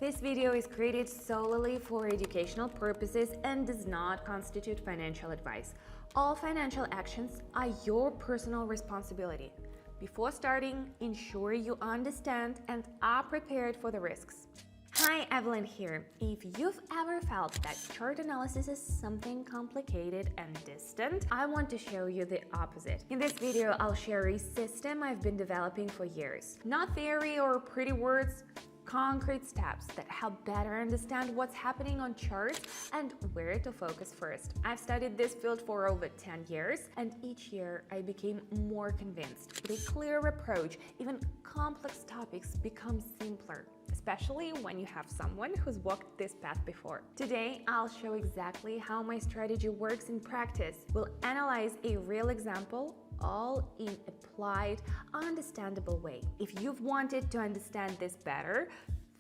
This video is created solely for educational purposes and does not constitute financial advice. All financial actions are your personal responsibility. Before starting, ensure you understand and are prepared for the risks. Hi, Evelyn here. If you've ever felt that chart analysis is something complicated and distant, I want to show you the opposite. In this video, I'll share a system I've been developing for years. Not theory or pretty words, concrete steps that help better understand what's happening on charts and where to focus first. I've studied this field for over 10 years, and each year I became more convinced. With a clear approach, even complex topics become simpler, especially when you have someone who's walked this path before. Today, I'll show exactly how my strategy works in practice. We'll analyze a real example, all in applied, understandable way. If you've wanted to understand this better,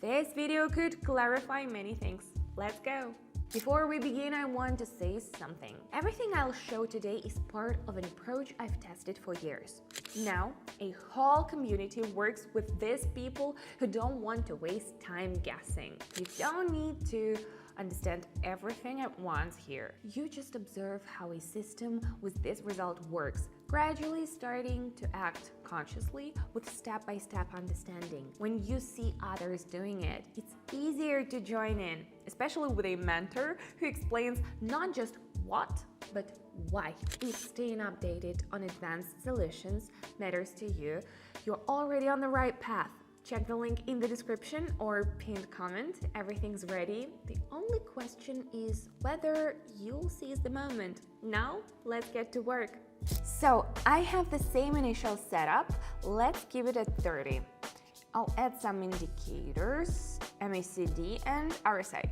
this video could clarify many things. Let's go! Before we begin, I want to say something. Everything I'll show today is part of an approach I've tested for years. Now, a whole community works with these people who don't want to waste time guessing. You don't need to understand everything at once here. You just observe how a system with this result works, gradually starting to act consciously with step-by-step understanding. When you see others doing it, it's easier to join in, especially with a mentor who explains not just what, but why. If staying updated on advanced solutions matters to you, you're already on the right path. Check the link in the description or pinned comment. Everything's ready. The only question is whether you'll seize the moment. Now, let's get to work. So, I have the same initial setup. Let's give it a 30. I'll add some indicators, MACD and RSI.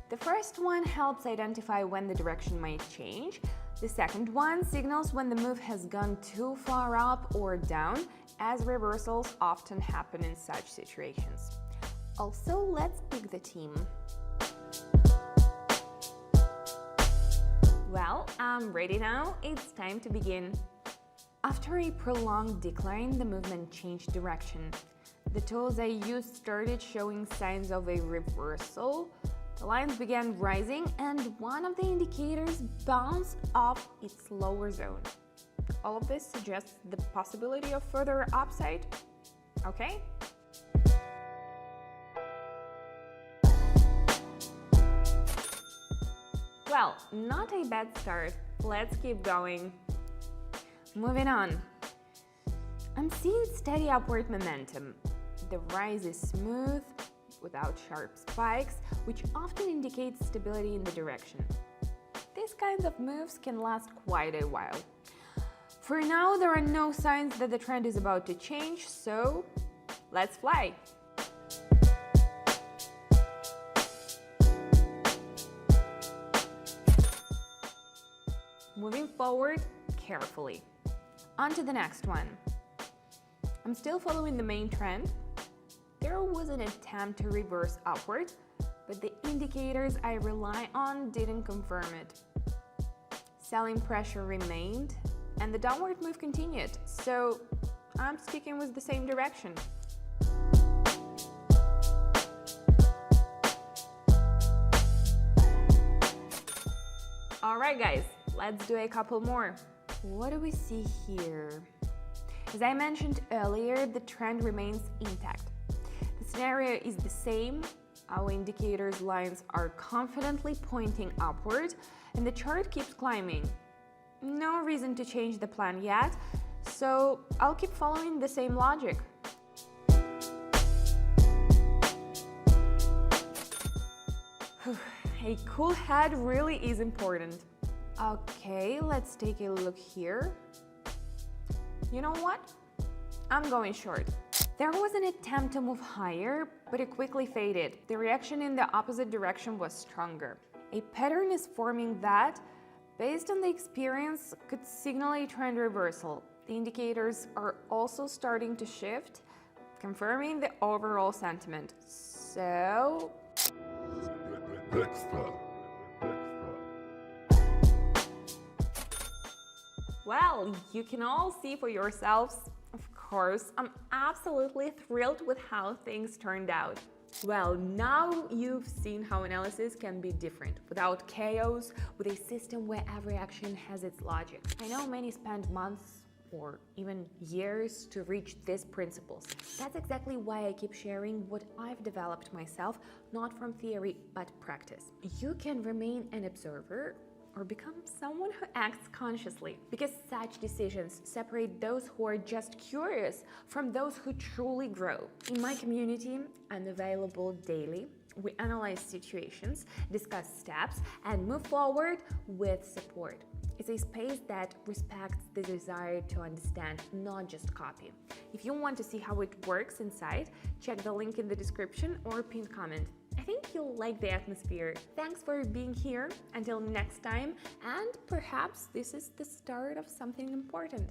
The first one helps identify when the direction might change. The second one signals when the move has gone too far up or down, as reversals often happen in such situations. Also, let's pick the team. Well, I'm ready now. It's time to begin. After a prolonged decline, the movement changed direction. The tools I used started showing signs of a reversal. The lines began rising, and one of the indicators bounced off its lower zone. All of this suggests the possibility of further upside. Okay? Well, not a bad start. Let's keep going. Moving on. I'm seeing steady upward momentum. The rise is smooth, without sharp spikes, which often indicates stability in the direction. These kinds of moves can last quite a while. For now, there are no signs that the trend is about to change, so let's fly! Moving forward carefully. On to the next one. I'm still following the main trend. There was an attempt to reverse upward, but the indicators I rely on didn't confirm it. Selling pressure remained, and the downward move continued, so I'm sticking with the same direction. Alright guys, let's do a couple more. What do we see here? As I mentioned earlier, the trend remains intact. The scenario is the same. Our indicators lines are confidently pointing upward, and the chart keeps climbing. No reason to change the plan yet, so I'll keep following the same logic. A cool head really is important. Okay, let's take a look here. You know what? I'm going short. There was an attempt to move higher, but it quickly faded. The reaction in the opposite direction was stronger. A pattern is forming that, based on the experience, could signal a trend reversal. The indicators are also starting to shift, confirming the overall sentiment. So... well, you can all see for yourselves. Of course, I'm absolutely thrilled with how things turned out. Well, now you've seen how analysis can be different, without chaos, with a system where every action has its logic. I know many spend months or even years to reach these principles. That's exactly why I keep sharing what I've developed myself, not from theory, but practice. You can remain an observer or become someone who acts consciously, because such decisions separate those who are just curious from those who truly grow. In my community, I'm available daily. We analyze situations, discuss steps, and move forward with support. It's a space that respects the desire to understand, not just copy. If you want to see how it works inside, check the link in the description or pinned comment. I think you'll like the atmosphere. Thanks for being here. Until next time, and perhaps this is the start of something important.